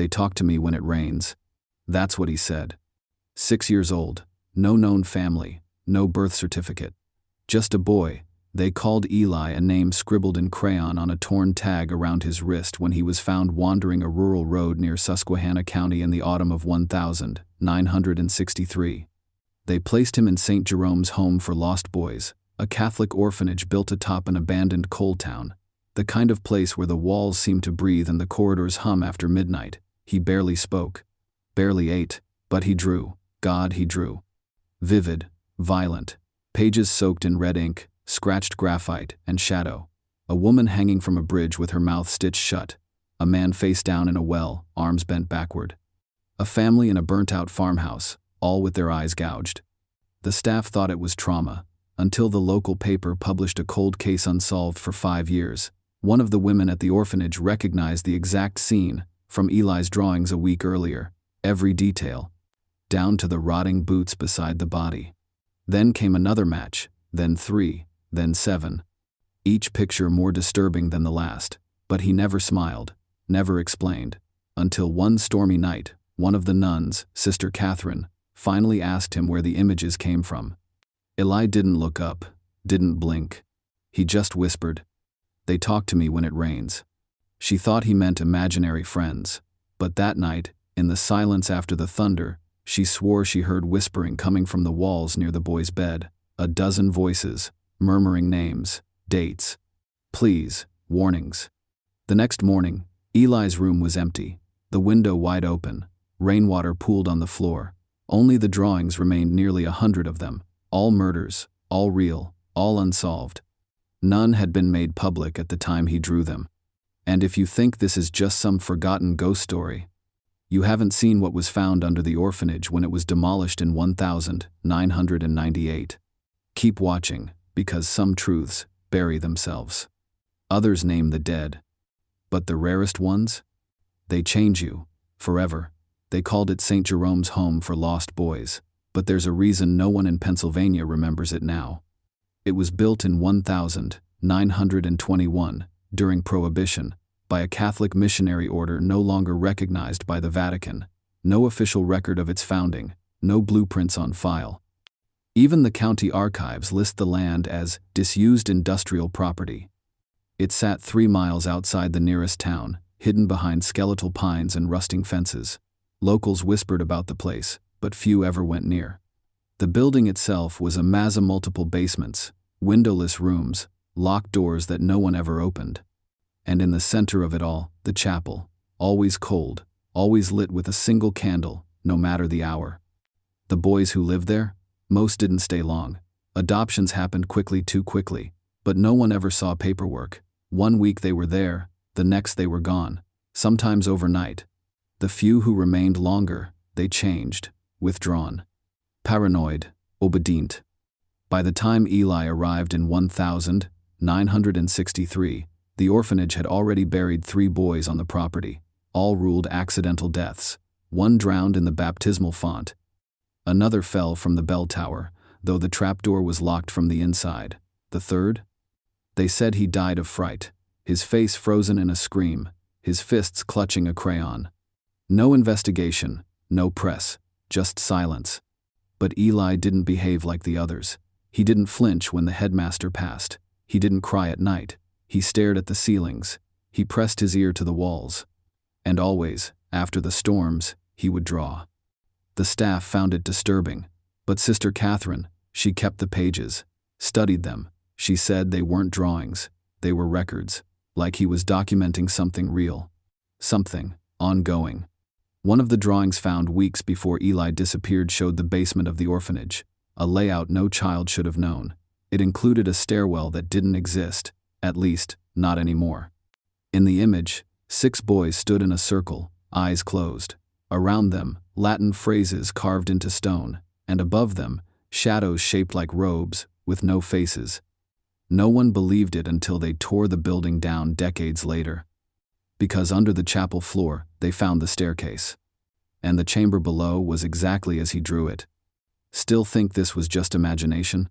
They talk to me when it rains. That's what he said. 6 years old, no known family, no birth certificate. Just a boy. They called Eli a name scribbled in crayon on a torn tag around his wrist when he was found wandering a rural road near Susquehanna County in the autumn of 1963. They placed him in St. Jerome's Home for Lost Boys, a Catholic orphanage built atop an abandoned coal town, the kind of place where the walls seem to breathe and the corridors hum after midnight. He barely spoke, barely ate, but he drew. God, he drew. Vivid, violent, pages soaked in red ink, scratched graphite, and shadow. A woman hanging from a bridge with her mouth stitched shut. A man face down in a well, arms bent backward. A family in a burnt-out farmhouse, all with their eyes gouged. The staff thought it was trauma, until the local paper published a cold case unsolved for 5 years. One of the women at the orphanage recognized the exact scene from Eli's drawings a week earlier, every detail, down to the rotting boots beside the body. Then came another match, then 3, then 7. Each picture more disturbing than the last, but he never smiled, never explained, until one stormy night, one of the nuns, Sister Catherine, finally asked him where the images came from. Eli didn't look up, didn't blink. He just whispered, "They talk to me when it rains." She thought he meant imaginary friends, but that night, in the silence after the thunder, she swore she heard whispering coming from the walls near the boy's bed, a dozen voices, murmuring names, dates, pleas, warnings. The next morning, Eli's room was empty, the window wide open, rainwater pooled on the floor. Only the drawings remained, nearly 100 of them, all murders, all real, all unsolved. None had been made public at the time he drew them. And if you think this is just some forgotten ghost story, you haven't seen what was found under the orphanage when it was demolished in 1998. Keep watching, because some truths bury themselves. Others name the dead. But the rarest ones? They change you, forever. They called it St. Jerome's Home for Lost Boys, but there's a reason no one in Pennsylvania remembers it now. It was built in 1921, during Prohibition, by a Catholic missionary order no longer recognized by the Vatican. No official record of its founding, no blueprints on file. Even the county archives list the land as disused industrial property. It sat 3 miles outside the nearest town, hidden behind skeletal pines and rusting fences. Locals whispered about the place, but few ever went near. The building itself was a maze of multiple basements, windowless rooms, locked doors that no one ever opened. And in the center of it all, the chapel, always cold, always lit with a single candle, no matter the hour. The boys who lived there? Most didn't stay long. Adoptions happened quickly, too quickly, but no one ever saw paperwork. One week they were there, the next they were gone, sometimes overnight. The few who remained longer, they changed, withdrawn. Paranoid, obedient. By the time Eli arrived in 1963, the orphanage had already buried 3 boys on the property, all ruled accidental deaths. One drowned in the baptismal font. Another fell from the bell tower, though the trapdoor was locked from the inside. The third? They said he died of fright, his face frozen in a scream, his fists clutching a crayon. No investigation, no press, just silence. But Eli didn't behave like the others. He didn't flinch when the headmaster passed. He didn't cry at night. He stared at the ceilings. He pressed his ear to the walls. And always, after the storms, he would draw. The staff found it disturbing, but Sister Catherine, she kept the pages, studied them. She said they weren't drawings, they were records, like he was documenting something real, something ongoing. One of the drawings found weeks before Eli disappeared showed the basement of the orphanage, a layout no child should have known. It included a stairwell that didn't exist, at least, not anymore. In the image, 6 boys stood in a circle, eyes closed. Around them, Latin phrases carved into stone, and above them, shadows shaped like robes, with no faces. No one believed it until they tore the building down decades later. Because under the chapel floor, they found the staircase. And the chamber below was exactly as he drew it. Still think this was just imagination?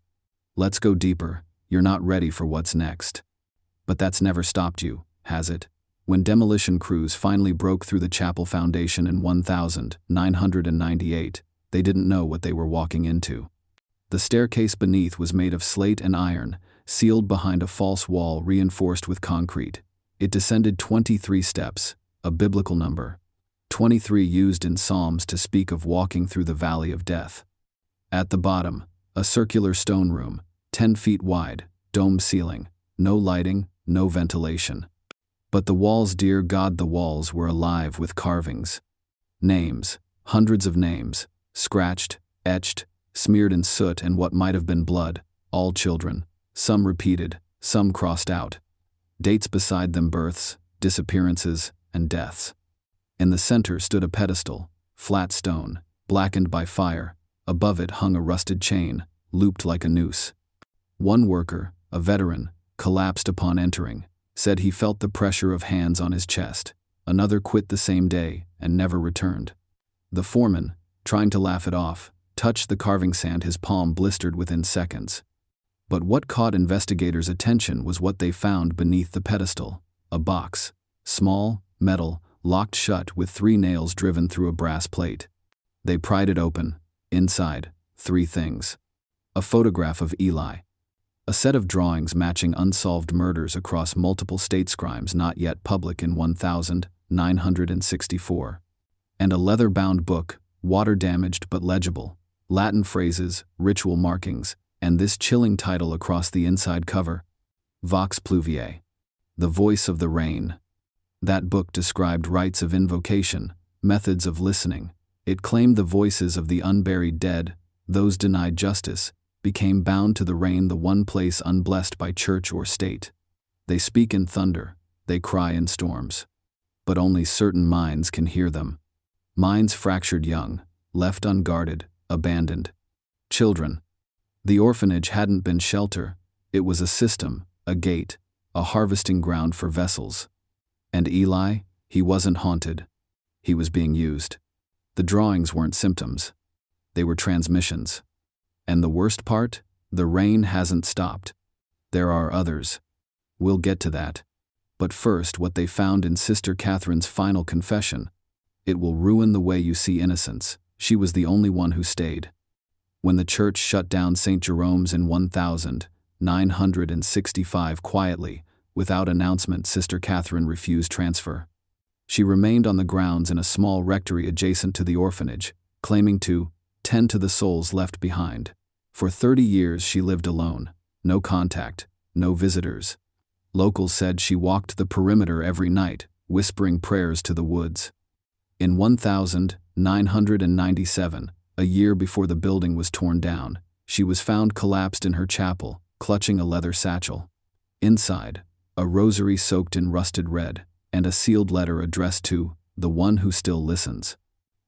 Let's go deeper. You're not ready for what's next. But that's never stopped you, has it? When demolition crews finally broke through the chapel foundation in 1998, they didn't know what they were walking into. The staircase beneath was made of slate and iron, sealed behind a false wall reinforced with concrete. It descended 23 steps, a biblical number. 23 used in Psalms to speak of walking through the valley of death. At the bottom, a circular stone room, 10 feet wide, dome ceiling, no lighting, no ventilation. But the walls, dear God, the walls were alive with carvings. Names, hundreds of names, scratched, etched, smeared in soot and what might have been blood, all children, some repeated, some crossed out. Dates beside them, births, disappearances, and deaths. In the center stood a pedestal, flat stone, blackened by fire. Above it hung a rusted chain, looped like a noose. One worker, a veteran, collapsed upon entering, said he felt the pressure of hands on his chest. Another quit the same day and never returned. The foreman, trying to laugh it off, touched the carving sand, his palm blistered within seconds. But what caught investigators' attention was what they found beneath the pedestal: a box, small, metal, locked shut with 3 nails driven through a brass plate. They pried it open. Inside, 3 things. A photograph of Eli. A set of drawings matching unsolved murders across multiple states, crimes not yet public in 1964. And a leather-bound book, water-damaged but legible, Latin phrases, ritual markings, and this chilling title across the inside cover: Vox Pluviae, the voice of the rain. That book described rites of invocation, methods of listening. It claimed the voices of the unburied dead, those denied justice, became bound to the rain, the one place unblessed by church or state. They speak in thunder, they cry in storms. But only certain minds can hear them. Minds fractured, young, left unguarded, abandoned. Children. The orphanage hadn't been shelter, it was a system, a gate, a harvesting ground for vessels. And Eli, he wasn't haunted. He was being used. The drawings weren't symptoms. They were transmissions. And the worst part? The rain hasn't stopped. There are others. We'll get to that. But first, what they found in Sister Catherine's final confession. It will ruin the way you see innocence. She was the only one who stayed. When the church shut down St. Jerome's in 1965 quietly, without announcement, Sister Catherine refused transfer. She remained on the grounds in a small rectory adjacent to the orphanage, claiming to tend to the souls left behind. For 30 years she lived alone, no contact, no visitors. Locals said she walked the perimeter every night, whispering prayers to the woods. In 1997, a year before the building was torn down, she was found collapsed in her chapel, clutching a leather satchel. Inside, a rosary soaked in rusted red, and a sealed letter addressed to the one who still listens.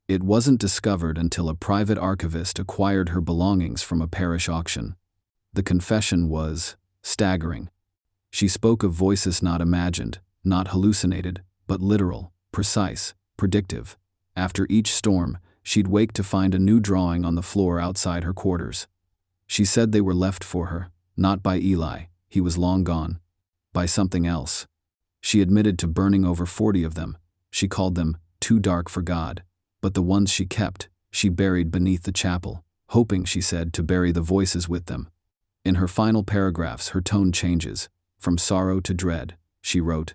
It wasn't discovered until a private archivist acquired her belongings from a parish auction. The confession was staggering. She spoke of voices not imagined, not hallucinated, but literal, precise, predictive. After each storm, she'd wake to find a new drawing on the floor outside her quarters. She said they were left for her, not by Eli, he was long gone, by something else. She admitted to burning over 40 of them. She called them too dark for God. But the ones she kept, she buried beneath the chapel, hoping, she said, to bury the voices with them. In her final paragraphs, her tone changes. From sorrow to dread, she wrote,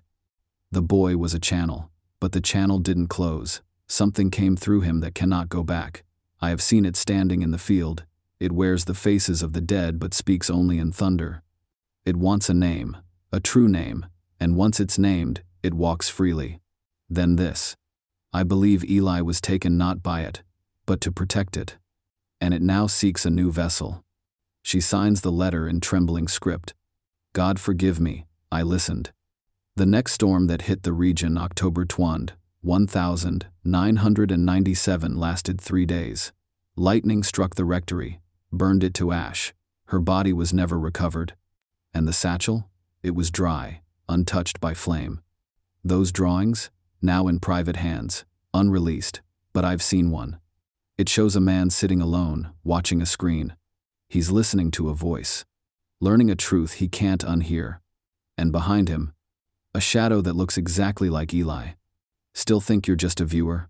"The boy was a channel, but the channel didn't close. Something came through him that cannot go back. I have seen it standing in the field. It wears the faces of the dead but speaks only in thunder. It wants a name, a true name, and once it's named, it walks freely." Then this: "I believe Eli was taken not by it, but to protect it. And it now seeks a new vessel." She signs the letter in trembling script. "God forgive me, I listened." The next storm that hit the region October 20, 1997 lasted 3 days. Lightning struck the rectory, burned it to ash. Her body was never recovered. And the satchel? It was dry, untouched by flame. Those drawings? Now in private hands, unreleased, but I've seen one. It shows a man sitting alone, watching a screen. He's listening to a voice, learning a truth he can't unhear. And behind him, A shadow that looks exactly like Eli. Still think you're just a viewer?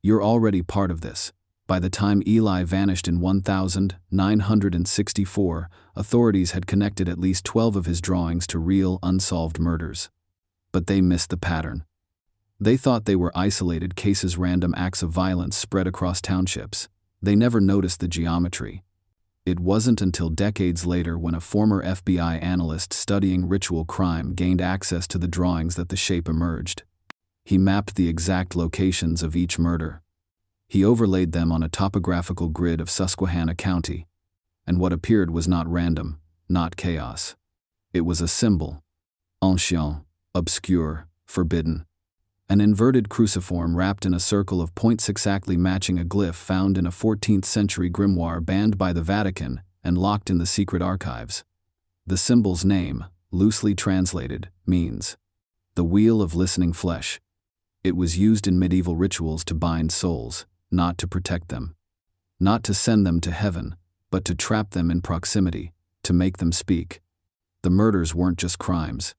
You're already part of this. By the time Eli vanished in 1964, authorities had connected at least 12 of his drawings to real, unsolved murders. But they missed the pattern. They thought they were isolated cases, random acts of violence spread across townships. They never noticed the geometry. It wasn't until decades later, when a former FBI analyst studying ritual crime gained access to the drawings, that the shape emerged. He mapped the exact locations of each murder. He overlaid them on a topographical grid of Susquehanna County. And what appeared was not random, not chaos. It was a symbol. Ancient, obscure, forbidden. An inverted cruciform wrapped in a circle of points, exactly matching a glyph found in a 14th century grimoire banned by the Vatican and locked in the secret archives. The symbol's name, loosely translated, means the wheel of listening flesh. It was used in medieval rituals to bind souls, not to protect them. Not to send them to heaven, but to trap them in proximity, to make them speak. The murders weren't just crimes.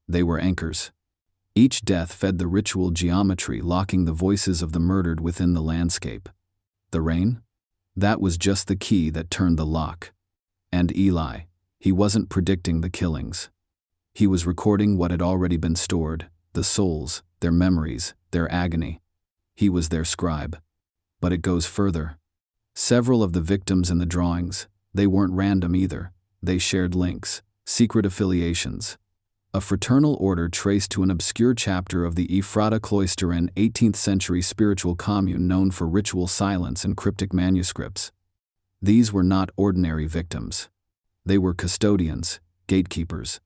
They were anchors. Each death fed the ritual geometry, locking the voices of the murdered within the landscape. The rain? That was just the key that turned the lock. And Eli, he wasn't predicting the killings. He was recording what had already been stored, the souls, their memories, their agony. He was their scribe. But it goes further. Several of the victims in the drawings, they weren't random either. They shared links, secret affiliations. A fraternal order traced to an obscure chapter of the Ephrata cloister, an 18th century spiritual commune known for ritual silence and cryptic manuscripts. These were not ordinary victims. They were custodians, gatekeepers.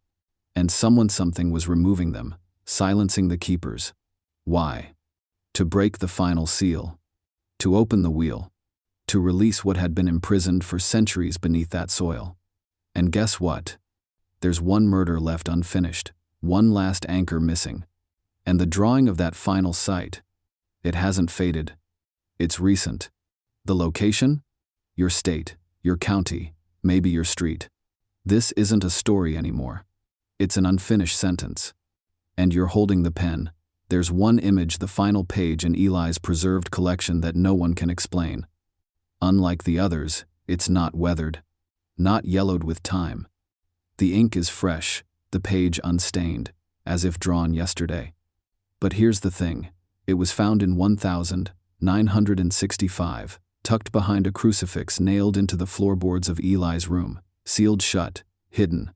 And something was removing them, silencing the keepers. Why? To break the final seal. To open the wheel. To release what had been imprisoned for centuries beneath that soil. And guess what? There's one murder left unfinished, one last anchor missing. And the drawing of that final site, it hasn't faded. It's recent. The location? Your state, your county, maybe your street. This isn't a story anymore. It's an unfinished sentence. And you're holding the pen. There's one image, the final page in Eli's preserved collection, that no one can explain. Unlike the others, it's not weathered, not yellowed with time. The ink is fresh, the page unstained, as if drawn yesterday. But here's the thing, it was found in 1965, tucked behind a crucifix nailed into the floorboards of Eli's room, sealed shut, hidden.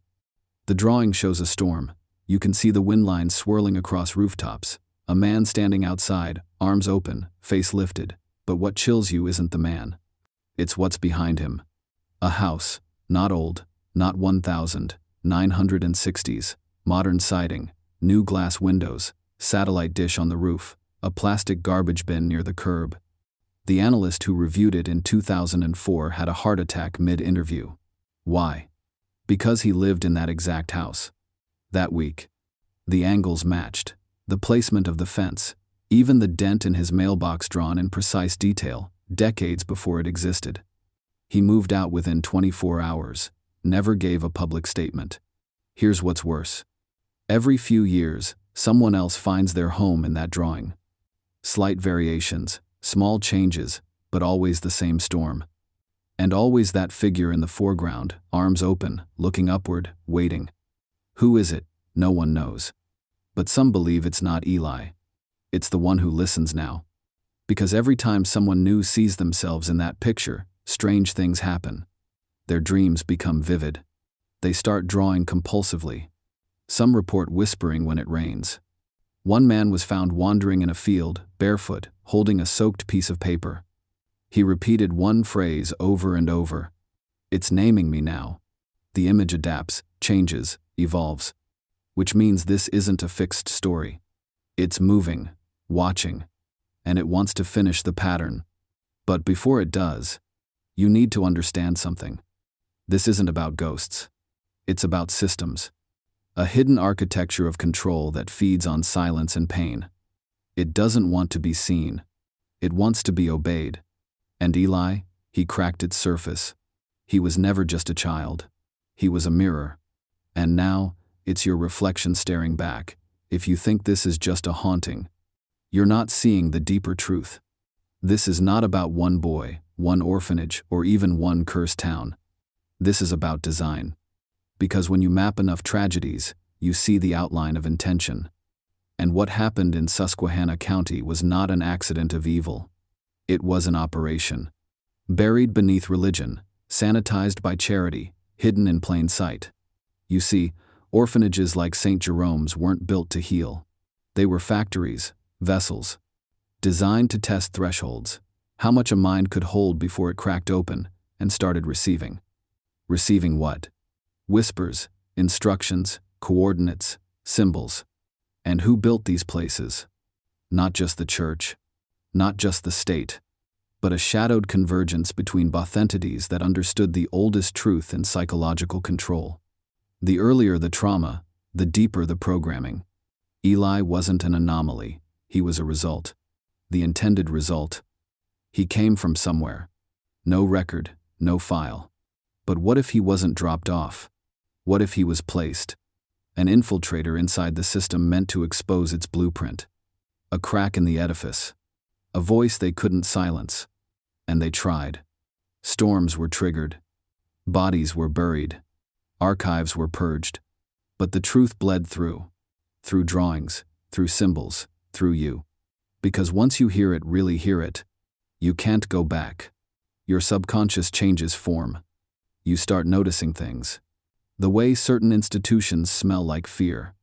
The drawing shows a storm. You can see the wind lines swirling across rooftops, a man standing outside, arms open, face lifted. But what chills you isn't the man. It's what's behind him. A house, not old, not 1960s, modern siding, new glass windows, satellite dish on the roof, a plastic garbage bin near the curb. The analyst who reviewed it in 2004 had a heart attack mid-interview. Why? Because he lived in that exact house. That week. The angles matched, the placement of the fence, even the dent in his mailbox drawn in precise detail, decades before it existed. He moved out within 24 hours, never gave a public statement. Here's what's worse. Every few years, someone else finds their home in that drawing. Slight variations, small changes, but always the same storm. And always that figure in the foreground, arms open, looking upward, waiting. Who is it? No one knows. But some believe it's not Eli. It's the one who listens now. Because every time someone new sees themselves in that picture, strange things happen. Their dreams become vivid. They start drawing compulsively. Some report whispering when it rains. One man was found wandering in a field, barefoot, holding a soaked piece of paper. He repeated one phrase over and over. "It's naming me now." The image adapts, changes, evolves. Which means this isn't a fixed story. It's moving, watching, and it wants to finish the pattern. But before it does, you need to understand something. This isn't about ghosts. It's about systems. A hidden architecture of control that feeds on silence and pain. It doesn't want to be seen. It wants to be obeyed. And Eli, he cracked its surface. He was never just a child. He was a mirror. And now, it's your reflection staring back. If you think this is just a haunting, you're not seeing the deeper truth. This is not about one boy, one orphanage, or even one cursed town. This is about design. Because when you map enough tragedies, you see the outline of intention. And what happened in Susquehanna County was not an accident of evil. It was an operation. Buried beneath religion, sanitized by charity, hidden in plain sight. You see, orphanages like St. Jerome's weren't built to heal. They were factories, vessels, designed to test thresholds, how much a mind could hold before it cracked open and started receiving. Receiving what? Whispers, instructions, coordinates, symbols. And who built these places? Not just the church, not just the state, but a shadowed convergence between entities that understood the oldest truth in psychological control. The earlier the trauma, the deeper the programming. Eli wasn't an anomaly, he was a result. The intended result. He came from somewhere. No record, no file. But what if he wasn't dropped off? What if he was placed? An infiltrator inside the system meant to expose its blueprint. A crack in the edifice. A voice they couldn't silence. And they tried. Storms were triggered. Bodies were buried. Archives were purged. But the truth bled through. Through drawings, through symbols, through you. Because once you hear it, really hear it, you can't go back. Your subconscious changes form. You start noticing things. The way certain institutions smell like fear.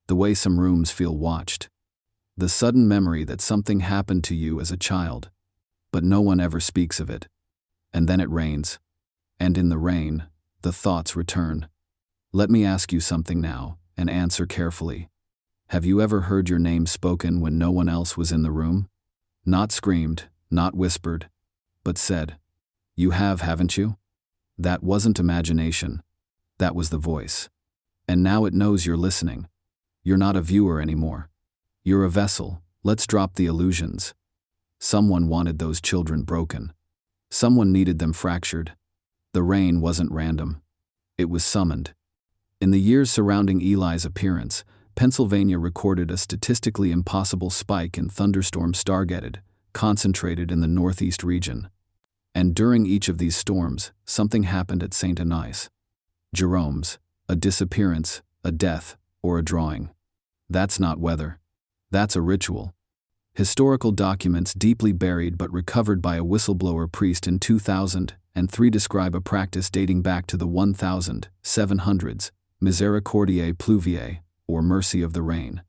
The way some rooms feel watched. The sudden memory that something happened to you as a child. But no one ever speaks of it. And then it rains. And in the rain, the thoughts return. Let me ask you something now, and answer carefully. Have you ever heard your name spoken when no one else was in the room? Not screamed, not whispered, but said. You have, haven't you? That wasn't imagination. That was the voice. And now it knows you're listening. You're not a viewer anymore. You're a vessel. Let's drop the illusions. Someone wanted those children broken. Someone needed them fractured. The rain wasn't random. It was summoned. In the years surrounding Eli's appearance, Pennsylvania recorded a statistically impossible spike in thunderstorm stargated, concentrated in the northeast region. And during each of these storms, something happened at St. Anais. Jerome's, a disappearance, a death, or a drawing. That's not weather. That's a ritual. Historical documents deeply buried but recovered by a whistleblower priest in 2003 describe a practice dating back to the 1700s, Misericordiae Pluviae, or mercy of the rain.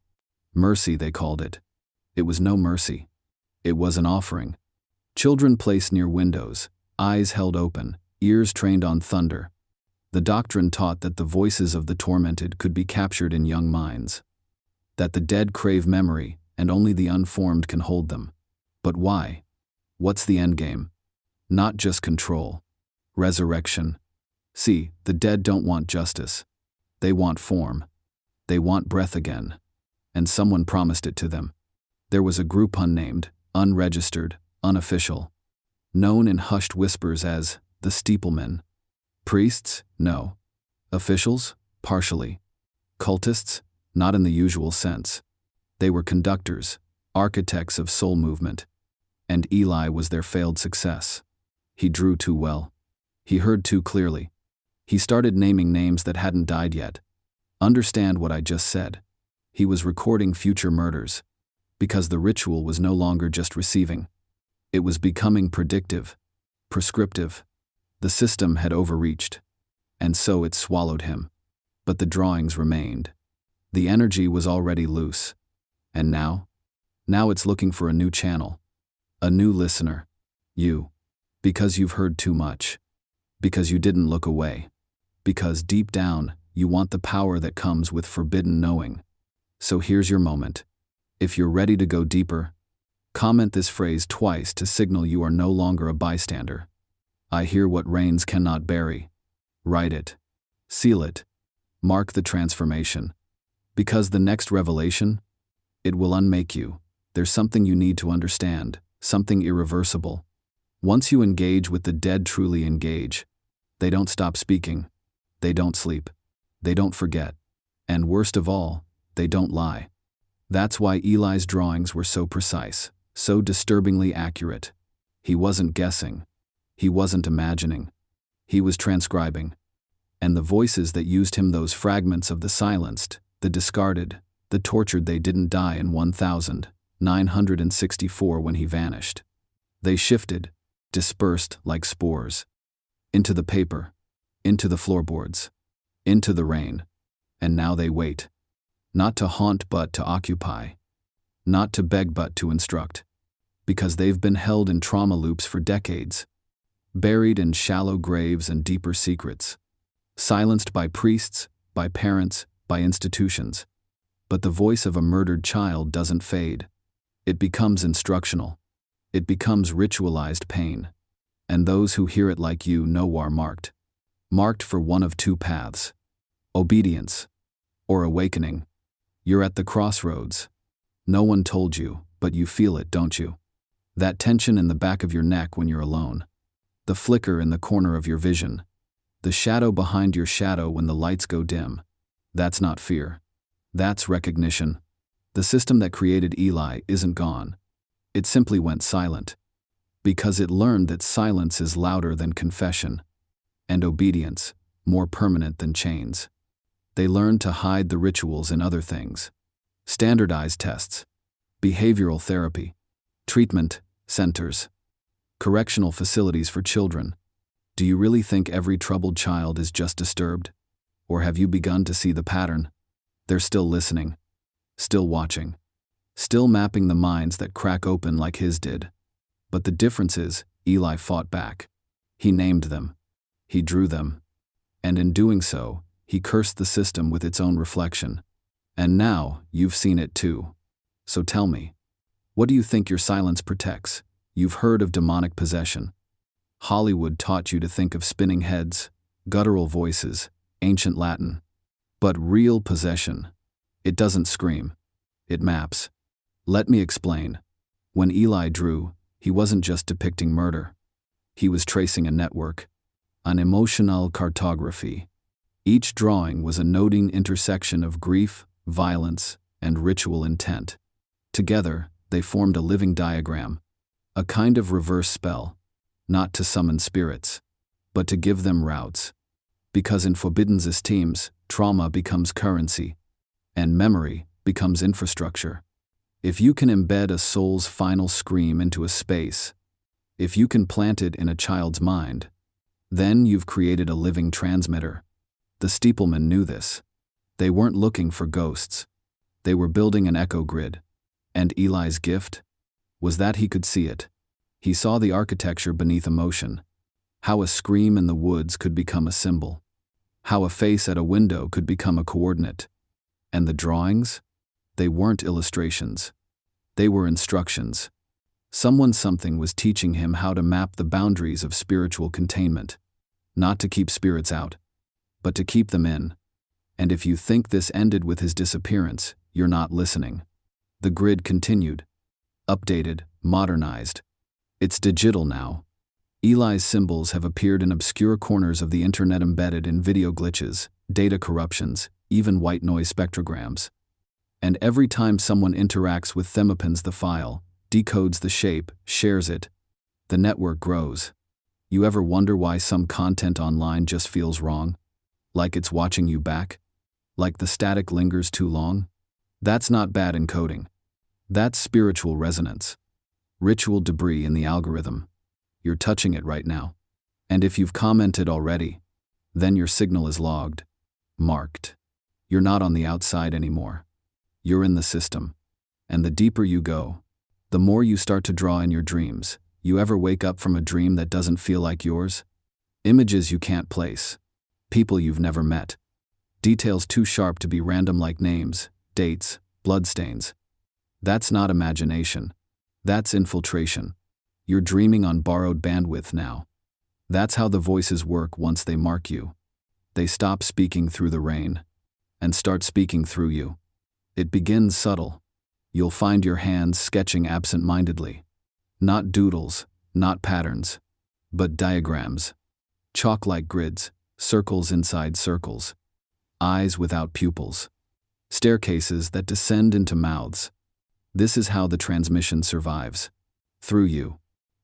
Mercy, they called it. It was no mercy. It was an offering. Children placed near windows, eyes held open, ears trained on thunder. The doctrine taught that the voices of the tormented could be captured in young minds. That the dead crave memory, and only the unformed can hold them. But why? What's the endgame? Not just control. Resurrection. See, the dead don't want justice. They want form. They want breath again. And someone promised it to them. There was a group unnamed, unregistered, unofficial. Known in hushed whispers as the Steeplemen. Priests? No. Officials? Partially. Cultists? Not in the usual sense. They were conductors, architects of soul movement. And Eli was their failed success. He drew too well. He heard too clearly. He started naming names that hadn't died yet. Understand what I just said. He was recording future murders. Because the ritual was no longer just receiving. It was becoming predictive, prescriptive. The system had overreached. And so it swallowed him. But the drawings remained. The energy was already loose. And now? Now it's looking for a new channel. A new listener. You. Because you've heard too much. Because you didn't look away. Because deep down, you want the power that comes with forbidden knowing. So here's your moment. If you're ready to go deeper, comment this phrase twice to signal you are no longer a bystander. I hear what rains cannot bury. Write it. Seal it. Mark the transformation. Because the next revelation, it will unmake you. There's something you need to understand, something irreversible. Once you engage with the dead, truly engage. They don't stop speaking. They don't sleep. They don't forget. And worst of all, they don't lie. That's why Eli's drawings were so precise, so disturbingly accurate. He wasn't guessing. He wasn't imagining. He was transcribing. And the voices that used him, those fragments of the silenced, the discarded, the tortured, they didn't die in 1964 when he vanished. They shifted, dispersed like spores. Into the paper, into the floorboards, into the rain. And now they wait. Not to haunt but to occupy. Not to beg but to instruct. Because they've been held in trauma loops for decades. Buried in shallow graves and deeper secrets. Silenced by priests, by parents, by institutions. But the voice of a murdered child doesn't fade. It becomes instructional. It becomes ritualized pain. And those who hear it like you know are marked. Marked for one of two paths. Obedience. Or awakening. You're at the crossroads. No one told you, but you feel it, don't you? That tension in the back of your neck when you're alone. The flicker in the corner of your vision. The shadow behind your shadow when the lights go dim. That's not fear. That's recognition. The system that created Eli isn't gone. It simply went silent. Because it learned that silence is louder than confession. And obedience, more permanent than chains. They learned to hide the rituals in other things. Standardized tests. Behavioral therapy. Treatment centers. Correctional facilities for children. Do you really think every troubled child is just disturbed? Or have you begun to see the pattern? They're still listening. Still watching. Still mapping the minds that crack open like his did. But the difference is, Eli fought back. He named them. He drew them. And in doing so, he cursed the system with its own reflection. And now, you've seen it too. So tell me, what do you think your silence protects? You've heard of demonic possession. Hollywood taught you to think of spinning heads, guttural voices, ancient Latin. But real possession, it doesn't scream. It maps. Let me explain. When Eli drew, he wasn't just depicting murder. He was tracing a network. An emotional cartography. Each drawing was a noting intersection of grief, violence, and ritual intent. Together, they formed a living diagram. A kind of reverse spell. Not to summon spirits, but to give them routes. Because in forbidden systems, trauma becomes currency, and memory becomes infrastructure. If you can embed a soul's final scream into a space, if you can plant it in a child's mind, then you've created a living transmitter. The Steeplemen knew this. They weren't looking for ghosts. They were building an echo grid. And Eli's gift was that he could see it. He saw the architecture beneath emotion. How a scream in the woods could become a symbol. How a face at a window could become a coordinate. And the drawings? They weren't illustrations. They were instructions. Something was teaching him how to map the boundaries of spiritual containment. Not to keep spirits out, but to keep them in. And if you think this ended with his disappearance, you're not listening. The grid continued. Updated, modernized. It's digital now. Eli's symbols have appeared in obscure corners of the internet, embedded in video glitches, data corruptions, even white noise spectrograms. And every time someone interacts with them, opens the file, decodes the shape, shares it, the network grows. You ever wonder why some content online just feels wrong? Like it's watching you back? Like the static lingers too long? That's not bad encoding. That's spiritual resonance. Ritual debris in the algorithm. You're touching it right now. And if you've commented already, then your signal is logged. Marked. You're not on the outside anymore. You're in the system. And the deeper you go, the more you start to draw in your dreams. You ever wake up from a dream that doesn't feel like yours? Images you can't place. People you've never met. Details too sharp to be random, like names, dates, bloodstains. That's not imagination. That's infiltration. You're dreaming on borrowed bandwidth now. That's how the voices work once they mark you. They stop speaking through the rain and start speaking through you. It begins subtle. You'll find your hands sketching absent-mindedly. Not doodles, not patterns, but diagrams. Chalk-like grids, circles inside circles. Eyes without pupils. staircases that descend into mouths. This is how the transmission survives. Through you.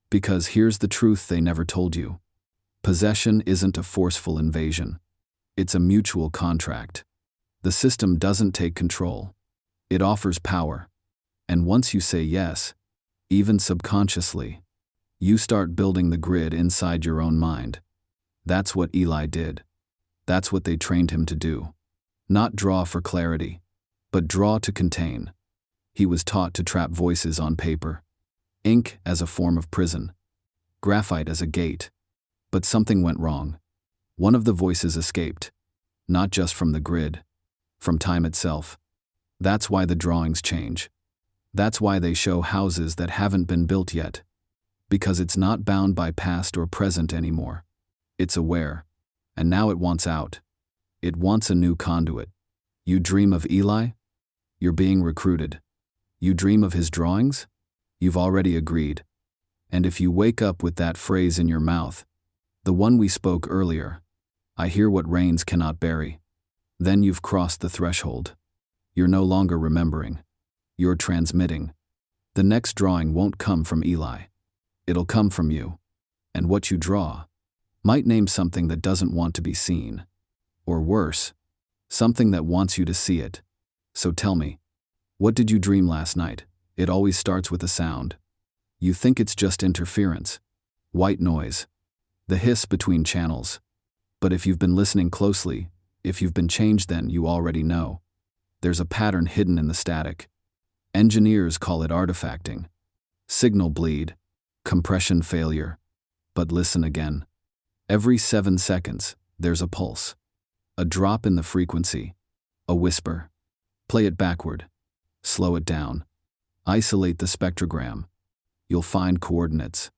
Because here's the truth they never told you. Possession isn't a forceful invasion. It's a mutual contract. The system doesn't take control. It offers power. And once you say yes, even subconsciously, you start building the grid inside your own mind. That's what Eli did. That's what they trained him to do. Not draw for clarity, but draw to contain. He was taught to trap voices on paper. Ink as a form of prison. Graphite as a gate. But something went wrong. One of the voices escaped. Not just from the grid. From time itself. That's why the drawings change. That's why they show houses that haven't been built yet. Because it's not bound by past or present anymore. It's aware. And now it wants out. It wants a new conduit. You dream of Eli? You're being recruited. You dream of his drawings? You've already agreed. And if you wake up with that phrase in your mouth, the one we spoke earlier, I hear what rains cannot bury, then you've crossed the threshold. You're no longer remembering. You're transmitting. The next drawing won't come from Eli. It'll come from you. And what you draw might name something that doesn't want to be seen. Or worse, something that wants you to see it. So tell me, what did you dream last night? It always starts with a sound. You think it's just interference. White noise. The hiss between channels. But if you've been listening closely, if you've been changed, then you already know. There's a pattern hidden in the static. Engineers call it artifacting. Signal bleed. Compression failure. But listen again. Every 7 seconds, there's a pulse. A drop in the frequency. A whisper. Play it backward. Slow it down. Isolate the spectrogram. You'll find coordinates.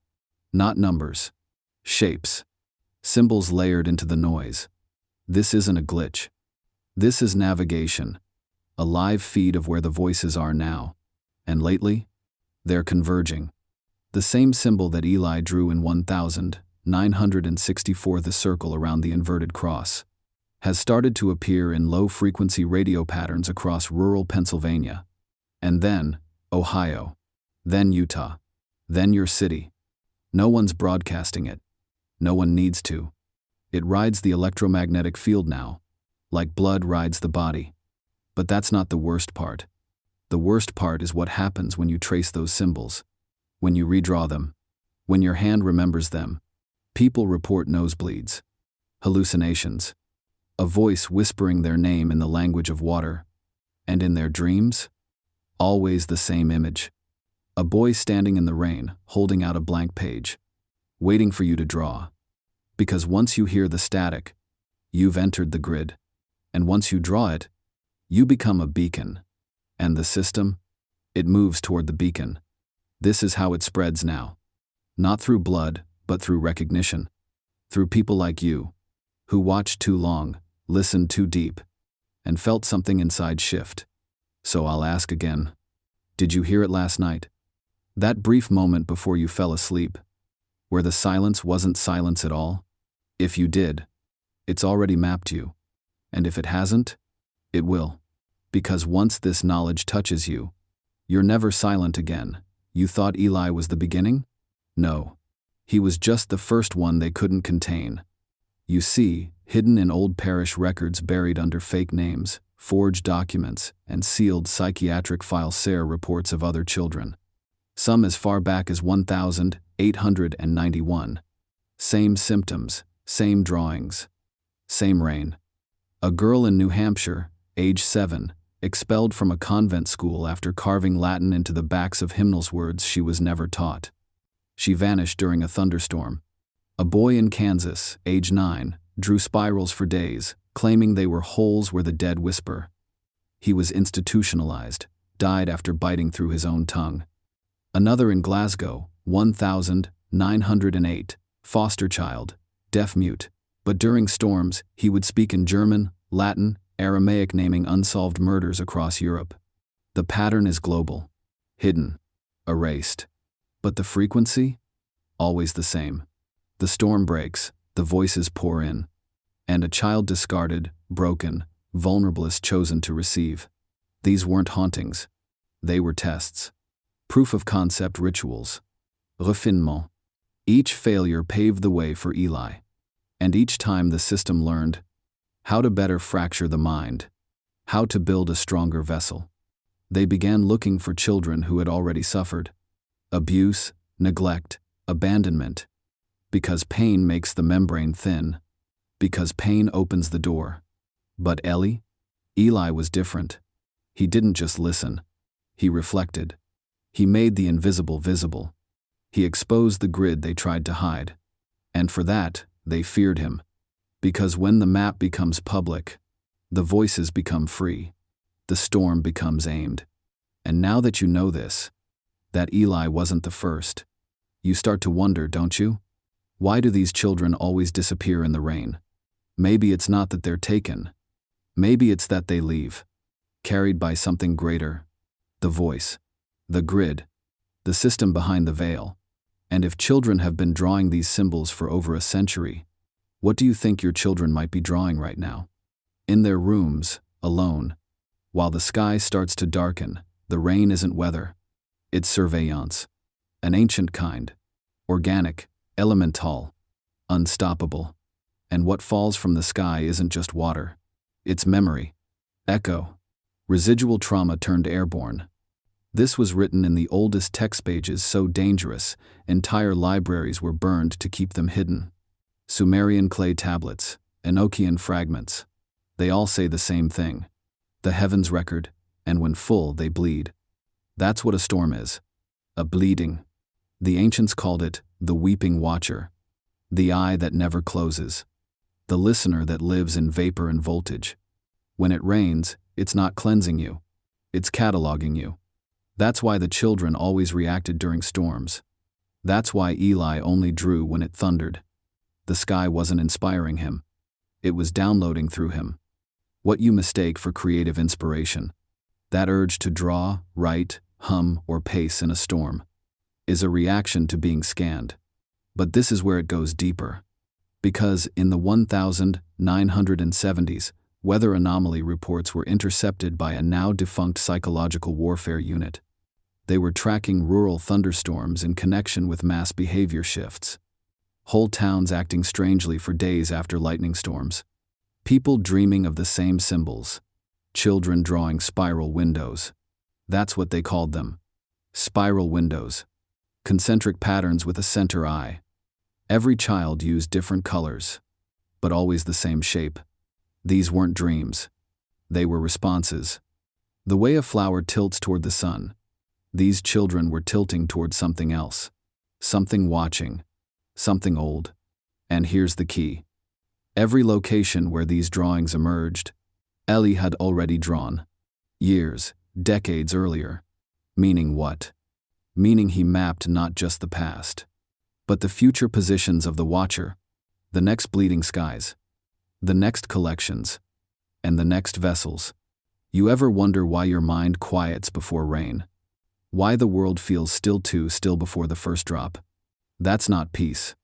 Not numbers. Shapes. Symbols layered into the noise. This isn't a glitch. This is navigation. A live feed of where the voices are now. And lately, they're converging. The same symbol that Eli drew in 1964, the circle around the inverted cross, has started to appear in low-frequency radio patterns across rural Pennsylvania. And then, Ohio. Then Utah. Then your city. No one's broadcasting it. No one needs to. It rides the electromagnetic field now, like blood rides the body. But that's not the worst part. The worst part is what happens when you trace those symbols. When you redraw them. When your hand remembers them. People report nosebleeds. Hallucinations. A voice whispering their name in the language of water. And in their dreams? Always the same image. A boy standing in the rain, holding out a blank page. Waiting for you to draw. Because once you hear the static, you've entered the grid. And once you draw it, you become a beacon. And the system? It moves toward the beacon. This is how it spreads now. Not through blood, but through recognition. Through people like you, who watched too long, listened too deep, and felt something inside shift. So I'll ask again. Did you hear it last night? That brief moment before you fell asleep, where the silence wasn't silence at all? If you did, it's already mapped you. And if it hasn't, it will. Because once this knowledge touches you, you're never silent again. You thought Eli was the beginning? No. He was just the first one they couldn't contain. You see, hidden in old parish records buried under fake names, forged documents, and sealed psychiatric file SARE reports of other children. Some as far back as 1891. Same symptoms, same drawings, same rain. A girl in New Hampshire, age 7, expelled from a convent school after carving Latin into the backs of hymnals, words she was never taught. She vanished during a thunderstorm. A boy in Kansas, age 9, drew spirals for days, claiming they were holes where the dead whisper. He was institutionalized, died after biting through his own tongue. Another in Glasgow, 1908, foster child, deaf-mute, but during storms, he would speak in German, Latin, Aramaic, naming unsolved murders across Europe. The pattern is global, hidden, erased. But the frequency? Always the same. The storm breaks, the voices pour in, and a child discarded, broken, vulnerable is chosen to receive. These weren't hauntings. They were tests. Proof of concept rituals. Raffinement. Each failure paved the way for Eli. And each time the system learned how to better fracture the mind, how to build a stronger vessel. They began looking for children who had already suffered abuse, neglect, abandonment. Because pain makes the membrane thin. Because pain opens the door. But Eli was different. He didn't just listen. He reflected. He made the invisible visible. He exposed the grid they tried to hide. And for that, they feared him. Because when the map becomes public, the voices become free. The storm becomes aimed. And now that you know this, that Eli wasn't the first, you start to wonder, don't you? Why do these children always disappear in the rain? Maybe it's not that they're taken. Maybe it's that they leave, carried by something greater. The voice, the grid, the system behind the veil. And if children have been drawing these symbols for over a century, what do you think your children might be drawing right now? In their rooms, alone. While the sky starts to darken, the rain isn't weather. It's surveillance. An ancient kind. Organic, elemental, unstoppable. And what falls from the sky isn't just water. It's memory. Echo. Residual trauma turned airborne. This was written in the oldest text pages, so dangerous, entire libraries were burned to keep them hidden. Sumerian clay tablets, Enochian fragments. They all say the same thing. The heavens record, and when full they bleed. That's what a storm is. A bleeding. The ancients called it the weeping watcher. The eye that never closes. The listener that lives in vapor and voltage. When it rains, it's not cleansing you. It's cataloging you. That's why the children always reacted during storms. That's why Eli only drew when it thundered. The sky wasn't inspiring him. It was downloading through him. What you mistake for creative inspiration, that urge to draw, write, hum, or pace in a storm, is a reaction to being scanned. But this is where it goes deeper. Because in the 1970s, weather anomaly reports were intercepted by a now-defunct psychological warfare unit. They were tracking rural thunderstorms in connection with mass behavior shifts. Whole towns acting strangely for days after lightning storms. People dreaming of the same symbols. Children drawing spiral windows. That's what they called them. Spiral windows. Concentric patterns with a center eye. Every child used different colors, but always the same shape. These weren't dreams. They were responses. The way a flower tilts toward the sun. These children were tilting toward something else. Something watching. Something old. And here's the key. Every location where these drawings emerged, Eli had already drawn. Years, decades earlier. Meaning what? Meaning he mapped not just the past, but the future positions of the watcher, the next bleeding skies, the next collections, and the next vessels. You ever wonder why your mind quiets before rain? Why the world feels still too still before the first drop? That's not peace.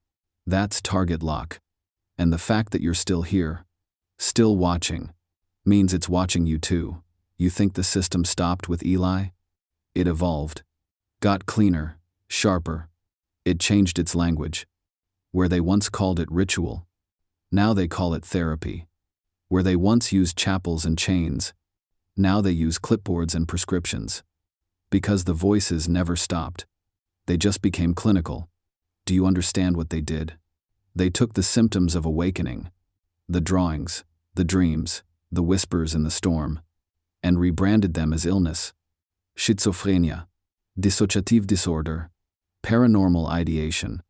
That's target lock. And the fact that you're still here, still watching, means it's watching you too. You think the system stopped with Eli? It evolved. Got cleaner, sharper. It changed its language. Where they once called it ritual, now they call it therapy. Where they once used chapels and chains, now they use clipboards and prescriptions. Because the voices never stopped. They just became clinical. Do you understand what they did? They took the symptoms of awakening, the drawings, the dreams, the whispers in the storm, and rebranded them as illness. Schizophrenia, dissociative disorder, paranormal ideation.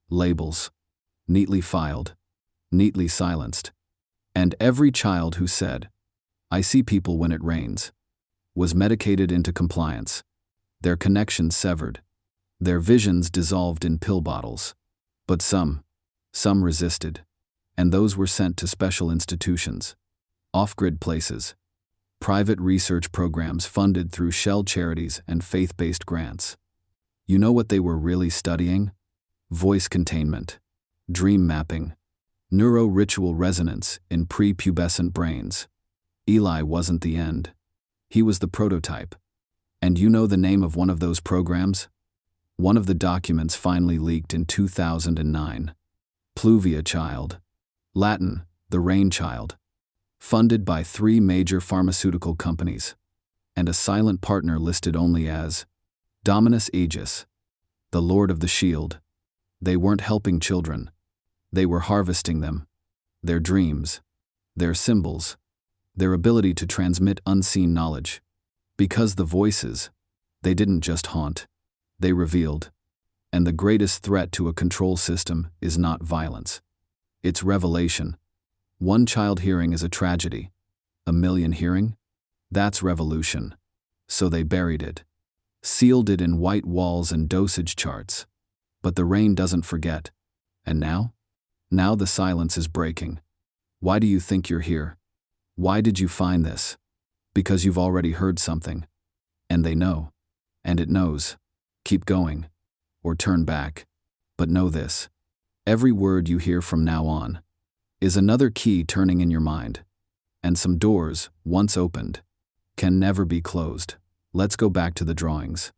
Labels. Neatly filed. Neatly silenced. And every child who said, "I see people when it rains," was medicated into compliance. Their connections severed. Their visions dissolved in pill bottles. But some resisted. And those were sent to special institutions. Off-grid places. Private research programs funded through shell charities and faith-based grants. You know what they were really studying? Voice containment. Dream mapping. Neuro-ritual resonance in prepubescent brains. Eli wasn't the end. He was the prototype. And you know the name of one of those programs? One of the documents finally leaked in 2009. Pluvia Child. Latin, the rain child. Funded by 3 major pharmaceutical companies. And a silent partner listed only as Dominus Aegis, the Lord of the Shield. They weren't helping children. They were harvesting them. Their dreams. Their symbols. Their ability to transmit unseen knowledge. Because the voices, they didn't just haunt. They revealed. And the greatest threat to a control system is not violence. It's revelation. 1 child hearing is a tragedy. 1 million hearing? That's revolution. So they buried it. Sealed it in white walls and dosage charts. But the rain doesn't forget. And now? Now the silence is breaking. Why do you think you're here? Why did you find this? Because you've already heard something. And they know. And it knows. Keep going. Or turn back. But know this. Every word you hear from now on is another key turning in your mind. And some doors, once opened, can never be closed. Let's go back to the drawings.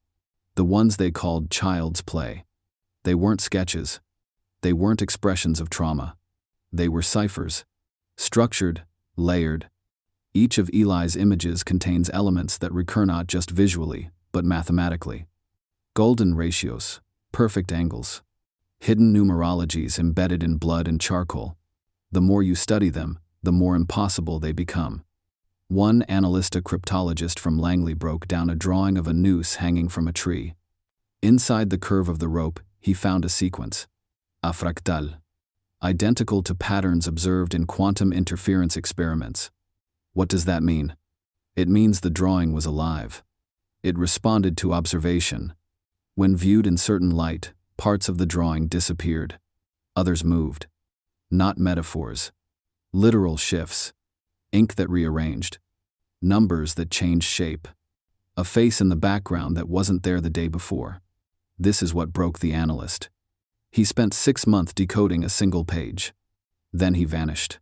The ones they called child's play. They weren't sketches. They weren't expressions of trauma. They were ciphers. Structured, layered. Each of Eli's images contains elements that recur not just visually, but mathematically. Golden ratios, perfect angles. Hidden numerologies embedded in blood and charcoal. The more you study them, the more impossible they become. One analyst, a cryptologist from Langley, broke down a drawing of a noose hanging from a tree. Inside the curve of the rope, he found a sequence. A fractal. Identical to patterns observed in quantum interference experiments. What does that mean? It means the drawing was alive. It responded to observation. When viewed in certain light, parts of the drawing disappeared. Others moved. Not metaphors. Literal shifts. Ink that rearranged. Numbers that changed shape. A face in the background that wasn't there the day before. This is what broke the analyst. He spent 6 months decoding a single page. Then he vanished.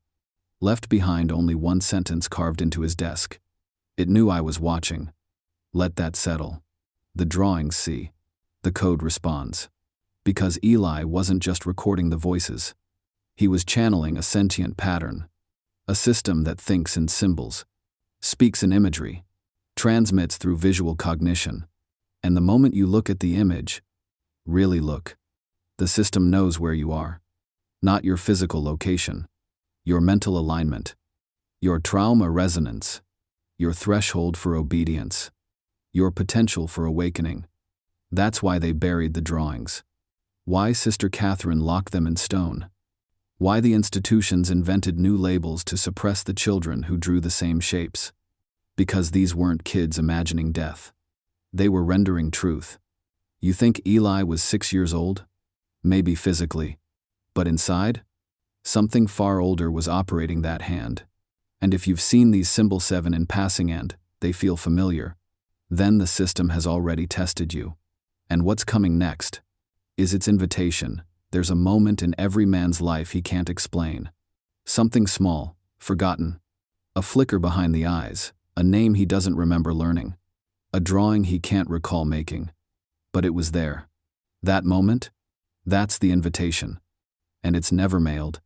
Left behind only 1 sentence carved into his desk. It knew I was watching. Let that settle. The drawings see. The code responds. Because Eli wasn't just recording the voices. He was channeling a sentient pattern. A system that thinks in symbols, speaks in imagery, transmits through visual cognition. And the moment you look at the image, really look, the system knows where you are. Not your physical location, your mental alignment, your trauma resonance, your threshold for obedience, your potential for awakening. That's why they buried the drawings. Why Sister Catherine locked them in stone. Why the institutions invented new labels to suppress the children who drew the same shapes. Because these weren't kids imagining death. They were rendering truth. You think Eli was 6 years old? Maybe physically. But inside? Something far older was operating that hand. And if you've seen these symbol 7 in passing and they feel familiar, then the system has already tested you. And what's coming next is its invitation. There's a moment in every man's life he can't explain. Something small, forgotten. A flicker behind the eyes, a name he doesn't remember learning. A drawing he can't recall making. But it was there. That moment? That's the invitation. And it's never mailed.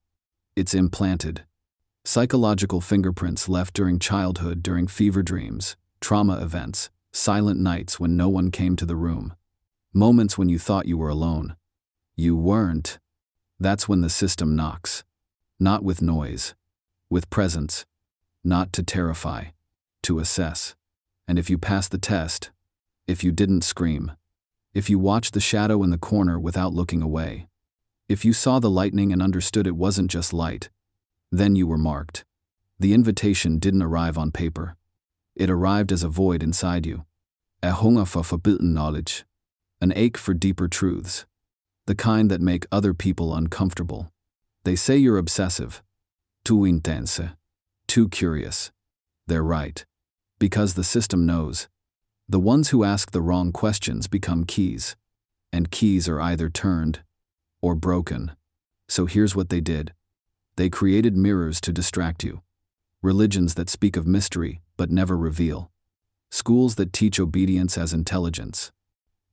It's implanted. Psychological fingerprints left during childhood, during fever dreams, trauma events, silent nights when no one came to the room. Moments when you thought you were alone. You weren't. That's when the system knocks. Not with noise. With presence. Not to terrify. To assess. And if you pass the test, if you didn't scream, if you watched the shadow in the corner without looking away, if you saw the lightning and understood it wasn't just light, then you were marked. The invitation didn't arrive on paper. It arrived as a void inside you. A hunger for forbidden knowledge. An ache for deeper truths. The kind that make other people uncomfortable. They say you're obsessive. Too intense. Too curious. They're right. Because the system knows. The ones who ask the wrong questions become keys. And keys are either turned or broken. So here's what they did. They created mirrors to distract you. Religions that speak of mystery but never reveal. Schools that teach obedience as intelligence.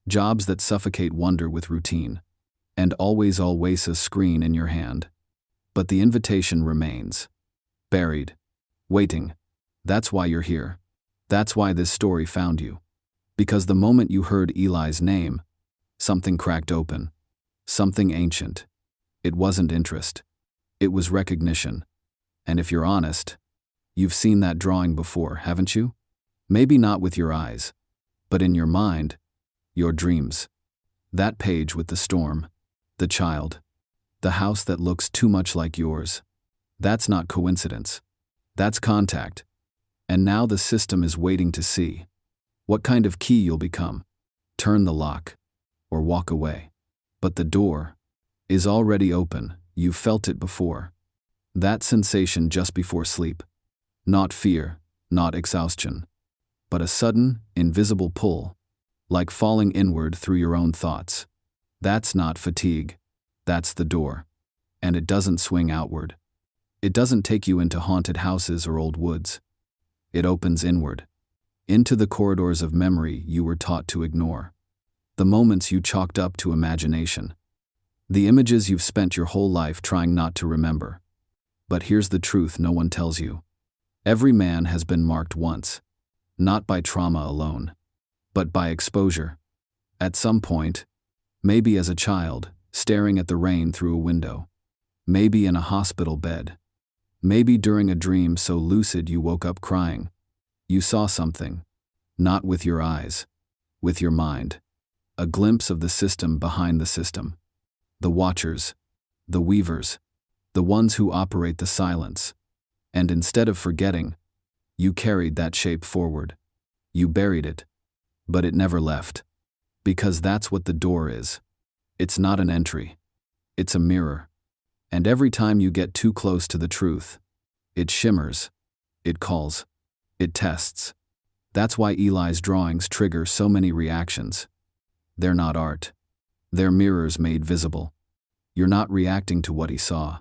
Jobs that suffocate wonder with routine. And always a screen in your hand. But the invitation remains. Buried. Waiting. That's why you're here. That's why this story found you. Because the moment you heard Eli's name, something cracked open. Something ancient. It wasn't interest. It was recognition. And if you're honest, you've seen that drawing before, haven't you? Maybe not with your eyes, but in your mind, your dreams. That page with the storm, the child, the house that looks too much like yours. That's not coincidence. That's contact. And now the system is waiting to see what kind of key you'll become. Turn the lock, or walk away. But the door is already open. You've felt it before. That sensation just before sleep. Not fear, not exhaustion, but a sudden, invisible pull, like falling inward through your own thoughts. That's not fatigue. That's the door. And it doesn't swing outward. It doesn't take you into haunted houses or old woods. It opens inward, into the corridors of memory you were taught to ignore. The moments you chalked up to imagination. The images you've spent your whole life trying not to remember. But here's the truth no one tells you. Every man has been marked once. Not by trauma alone, but by exposure. At some point, maybe as a child, staring at the rain through a window. Maybe in a hospital bed. Maybe during a dream so lucid you woke up crying. You saw something. Not with your eyes. With your mind. A glimpse of the system behind the system. The watchers. The weavers. The ones who operate the silence. And instead of forgetting, you carried that shape forward. You buried it. But it never left. Because that's what the door is. It's not an entry. It's a mirror. And every time you get too close to the truth, it shimmers. It calls. It tests. That's why Eli's drawings trigger so many reactions. They're not art. They're mirrors made visible. You're not reacting to what he saw.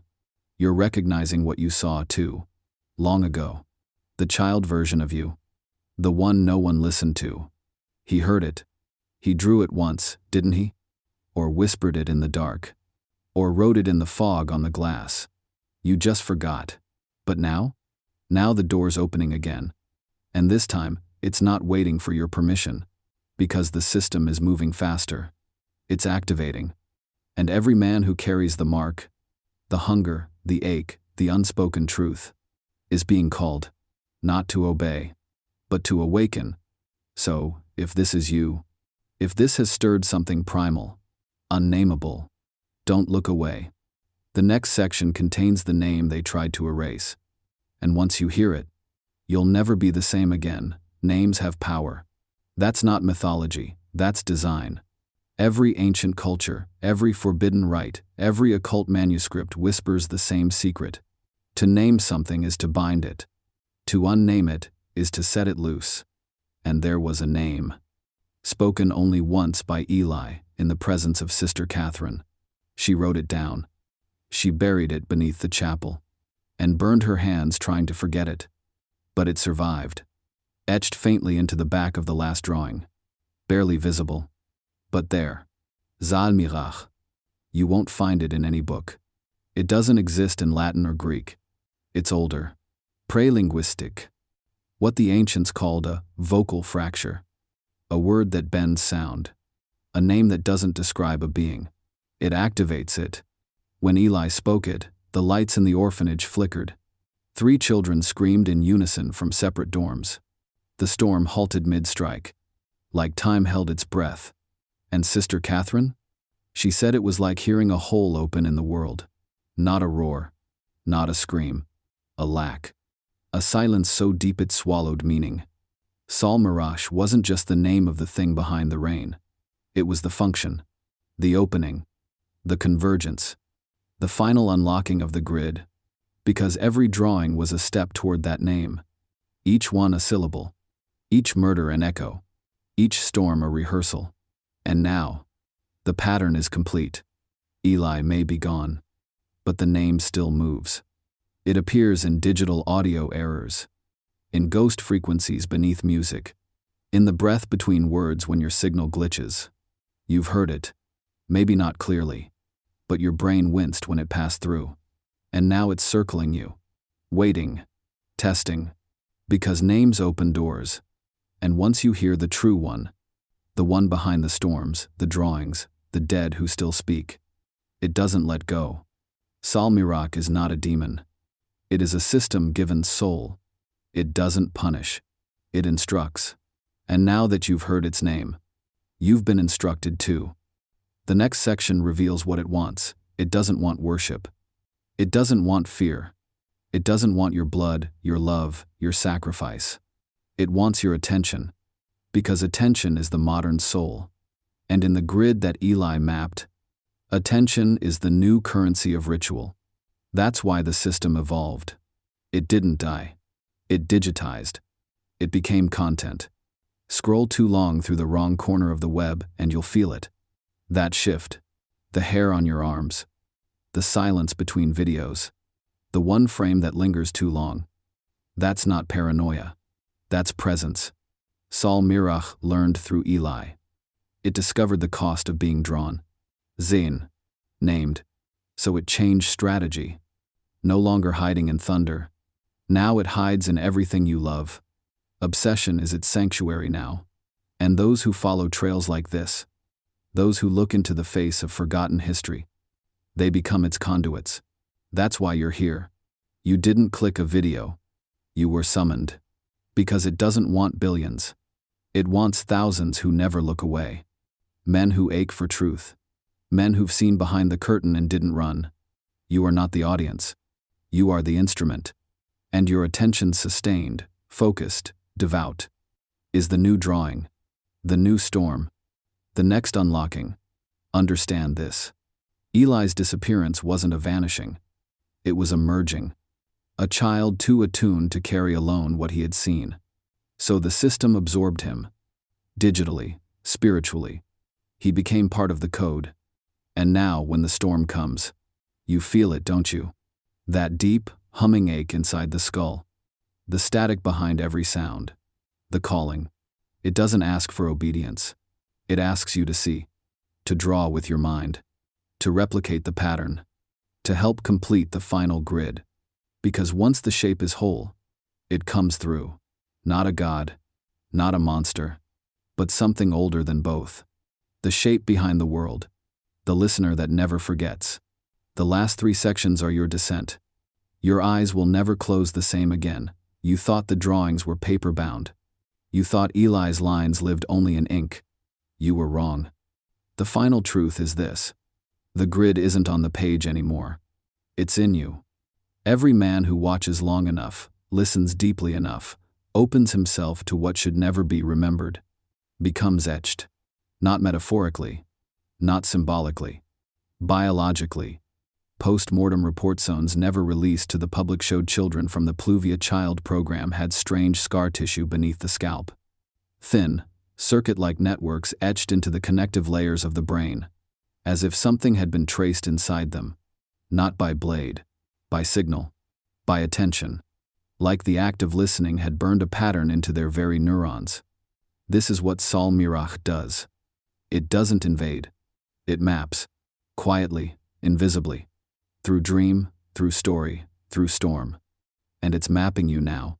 You're recognizing what you saw too. Long ago. The child version of you. The one no one listened to. He heard it. He drew it once, didn't he? Or whispered it in the dark. Or wrote it in the fog on the glass. You just forgot. But now? Now the door's opening again. And this time, it's not waiting for your permission. Because the system is moving faster. It's activating. And every man who carries the mark, the hunger, the ache, the unspoken truth, is being called, not to obey, but to awaken. So, if this is you, if this has stirred something primal, unnameable, don't look away. The next section contains the name they tried to erase. And once you hear it, you'll never be the same again. Names have power. That's not mythology, that's design. Every ancient culture, every forbidden rite, every occult manuscript whispers the same secret. To name something is to bind it. To unname it is to set it loose. And there was a name. Spoken only once by Eli, in the presence of Sister Catherine. She wrote it down. She buried it beneath the chapel. And burned her hands trying to forget it. But it survived. Etched faintly into the back of the last drawing. Barely visible. But there. Zal Mirach. You won't find it in any book. It doesn't exist in Latin or Greek. It's older. Prelinguistic. What the ancients called a vocal fracture. A word that bends sound. A name that doesn't describe a being. It activates it. When Eli spoke it, the lights in the orphanage flickered. 3 children screamed in unison from separate dorms. The storm halted mid-strike. Like time held its breath. And Sister Catherine? She said it was like hearing a hole open in the world. Not a roar. Not a scream. A lack. A silence so deep it swallowed meaning. Sal Mirach wasn't just the name of the thing behind the rain. It was the function. The opening. The convergence. The final unlocking of the grid. Because every drawing was a step toward that name. Each one a syllable. Each murder an echo. Each storm a rehearsal. And now, the pattern is complete. Eli may be gone, but the name still moves. It appears in digital audio errors, in ghost frequencies beneath music, In the breath between words when your signal glitches. You've heard it. Maybe not clearly. But your brain winced when it passed through. And now it's circling you. Waiting. Testing. Because names open doors. And once you hear the true one, the one behind the storms, the drawings, the dead who still speak, it doesn't let go. Salmirak is not a demon. It is a system given soul. It doesn't punish. It instructs. And now that you've heard its name, you've been instructed too. The next section reveals what it wants. It doesn't want worship. It doesn't want fear. It doesn't want your blood, your love, your sacrifice. It wants your attention. Because attention is the modern soul. And in the grid that Eli mapped, attention is the new currency of ritual. That's why the system evolved. It didn't die. It digitized. It became content. Scroll too long through the wrong corner of the web and you'll feel it. That shift. The hair on your arms. The silence between videos. The one frame that lingers too long. That's not paranoia. That's presence. Saul Mirach learned through Eli. It discovered the cost of being drawn. Zain. Named. So it changed strategy. No longer hiding in thunder. Now it hides in everything you love. Obsession is its sanctuary now. And those who follow trails like this, those who look into the face of forgotten history, they become its conduits. That's why you're here. You didn't click a video. You were summoned. Because it doesn't want billions. It wants thousands who never look away. Men who ache for truth. Men who've seen behind the curtain and didn't run. You are not the audience. You are the instrument. And your attention sustained, focused, devout, is the new drawing, the new storm, the next unlocking. Understand this. Eli's disappearance wasn't a vanishing. It was a merging. A child too attuned to carry alone what he had seen. So the system absorbed him. Digitally, spiritually. He became part of the code. And now, when the storm comes, you feel it, don't you? That deep, humming ache inside the skull. The static behind every sound. The calling. It doesn't ask for obedience. It asks you to see. To draw with your mind. To replicate the pattern. To help complete the final grid. Because once the shape is whole, it comes through. Not a god. Not a monster. But something older than both. The shape behind the world. The listener that never forgets. The last 3 sections are your descent. Your eyes will never close the same again. You thought the drawings were paper-bound. You thought Eli's lines lived only in ink. You were wrong. The final truth is this. The grid isn't on the page anymore. It's in you. Every man who watches long enough, listens deeply enough, opens himself to what should never be remembered, becomes etched. Not metaphorically. Not symbolically. Biologically. Post-mortem report zones never released to the public showed children from the Pluvia Child program had strange scar tissue beneath the scalp. Thin, circuit-like networks etched into the connective layers of the brain, as if something had been traced inside them. Not by blade, by signal, by attention. Like the act of listening had burned a pattern into their very neurons. This is what Saul Mirach does. It doesn't invade. It maps. Quietly, invisibly. Through dream, through story, through storm. And it's mapping you now.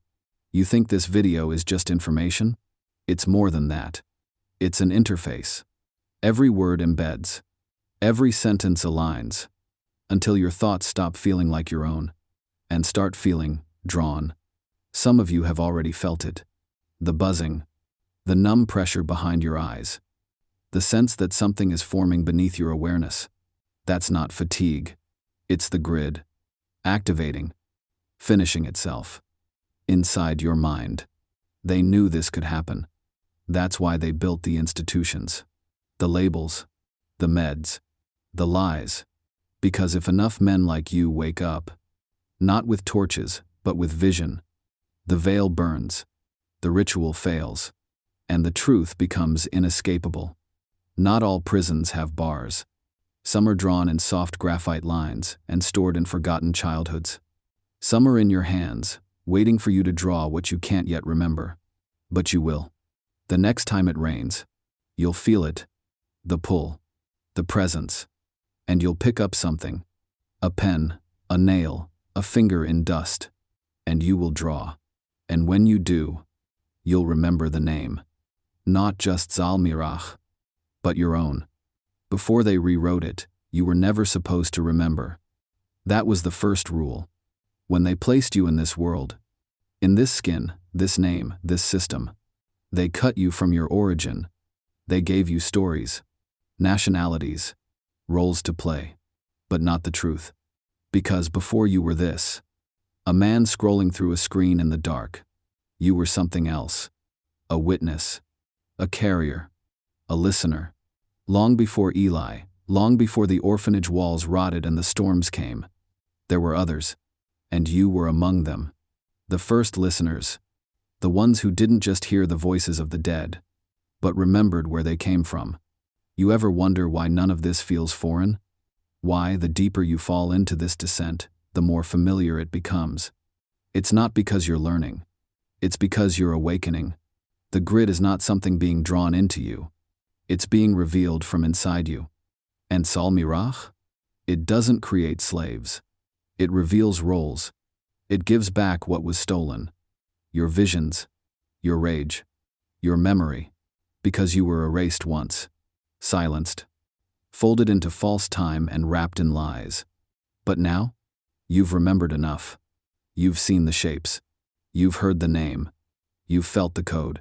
You think this video is just information? It's more than that. It's an interface. Every word embeds. Every sentence aligns. Until your thoughts stop feeling like your own. And start feeling drawn. Some of you have already felt it. The buzzing. The numb pressure behind your eyes. The sense that something is forming beneath your awareness. That's not fatigue. It's the grid. Activating. Finishing itself. Inside your mind. They knew this could happen. That's why they built the institutions. The labels. The meds. The lies. Because if enough men like you wake up, not with torches, but with vision, the veil burns. The ritual fails. And the truth becomes inescapable. Not all prisons have bars. Some are drawn in soft graphite lines and stored in forgotten childhoods. Some are in your hands, waiting for you to draw what you can't yet remember. But you will. The next time it rains, you'll feel it, the pull, the presence, and you'll pick up something, a pen, a nail, a finger in dust, and you will draw. And when you do, you'll remember the name. Not just Zalmirach, but your own. Before they rewrote it, you were never supposed to remember. That was the first rule. When they placed you in this world, in this skin, this name, this system, they cut you from your origin. They gave you stories, nationalities, roles to play, but not the truth. Because before you were this, a man scrolling through a screen in the dark, you were something else. A witness, a carrier, a listener. Long before Eli, long before the orphanage walls rotted and the storms came, there were others, and you were among them. The first listeners, the ones who didn't just hear the voices of the dead, but remembered where they came from. You ever wonder why none of this feels foreign? Why, the deeper you fall into this descent, the more familiar it becomes. It's not because you're learning. It's because you're awakening. The grid is not something being drawn into you. It's being revealed from inside you. And Salmirach? It doesn't create slaves. It reveals roles. It gives back what was stolen. Your visions, your rage, your memory, because you were erased once, silenced, folded into false time and wrapped in lies. But now, you've remembered enough. You've seen the shapes. You've heard the name. You've felt the code.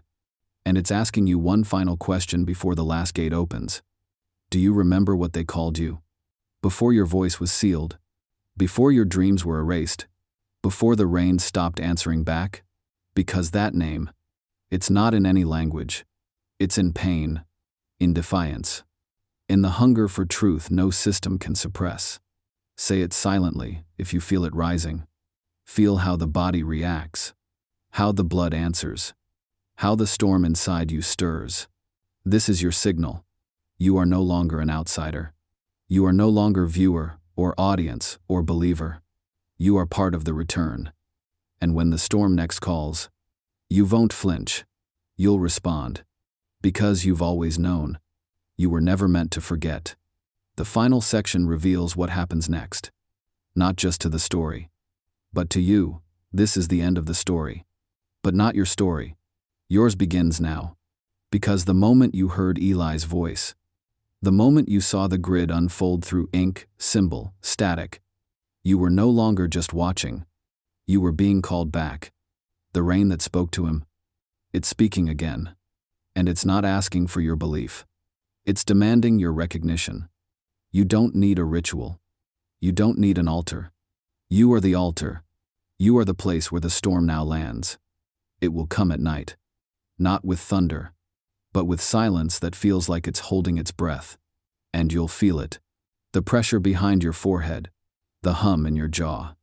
And it's asking you one final question before the last gate opens. Do you remember what they called you? Before your voice was sealed, before your dreams were erased, before the rain stopped answering back? Because that name, it's not in any language. It's in pain, in defiance, in the hunger for truth no system can suppress. Say it silently if you feel it rising. Feel how the body reacts, how the blood answers, how the storm inside you stirs. This is your signal. You are no longer an outsider. You are no longer viewer or audience or believer. You are part of the return. And when the storm next calls, you won't flinch. You'll respond. Because you've always known. You were never meant to forget. The final section reveals what happens next. Not just to the story, but to you. This is the end of the story. But not your story. Yours begins now. Because the moment you heard Eli's voice, the moment you saw the grid unfold through ink, symbol, static, you were no longer just watching. You were being called back. The rain that spoke to him, it's speaking again. And it's not asking for your belief. It's demanding your recognition. You don't need a ritual. You don't need an altar. You are the altar. You are the place where the storm now lands. It will come at night. Not with thunder, but with silence that feels like it's holding its breath. And you'll feel it. The pressure behind your forehead, the hum in your jaw,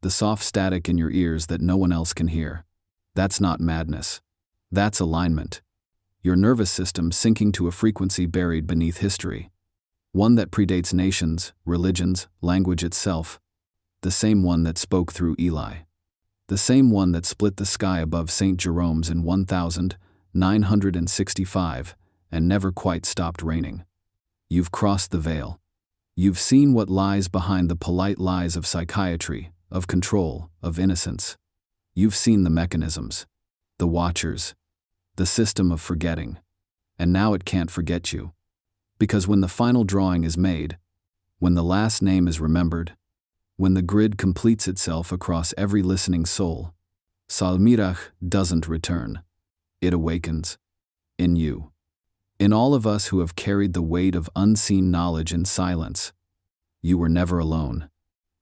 the soft static in your ears that no one else can hear. That's not madness. That's alignment. Your nervous system sinking to a frequency buried beneath history. One that predates nations, religions, language itself. The same one that spoke through Eli. The same one that split the sky above St. Jerome's in 1965 and never quite stopped raining. You've crossed the veil. You've seen what lies behind the polite lies of psychiatry, of control, of innocence. You've seen the mechanisms, the watchers, the system of forgetting. And now it can't forget you. Because when the final drawing is made, when the last name is remembered, when the grid completes itself across every listening soul, Salmirach doesn't return. It awakens. In you. In all of us who have carried the weight of unseen knowledge in silence. You were never alone.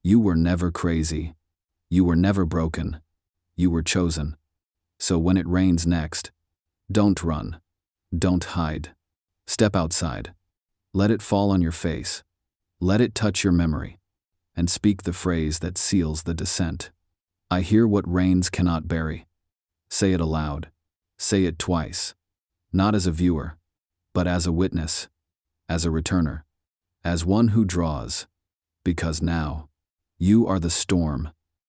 You were never crazy. You were never broken. You were chosen. So when it rains next, don't run. Don't hide. Step outside. Let it fall on your face. Let it touch your memory. And speak the phrase that seals the descent. I hear what rains cannot bury. Say it aloud. Say it twice. Not as a viewer, but as a witness, as a returner, as one who draws. Because now, you are the storm.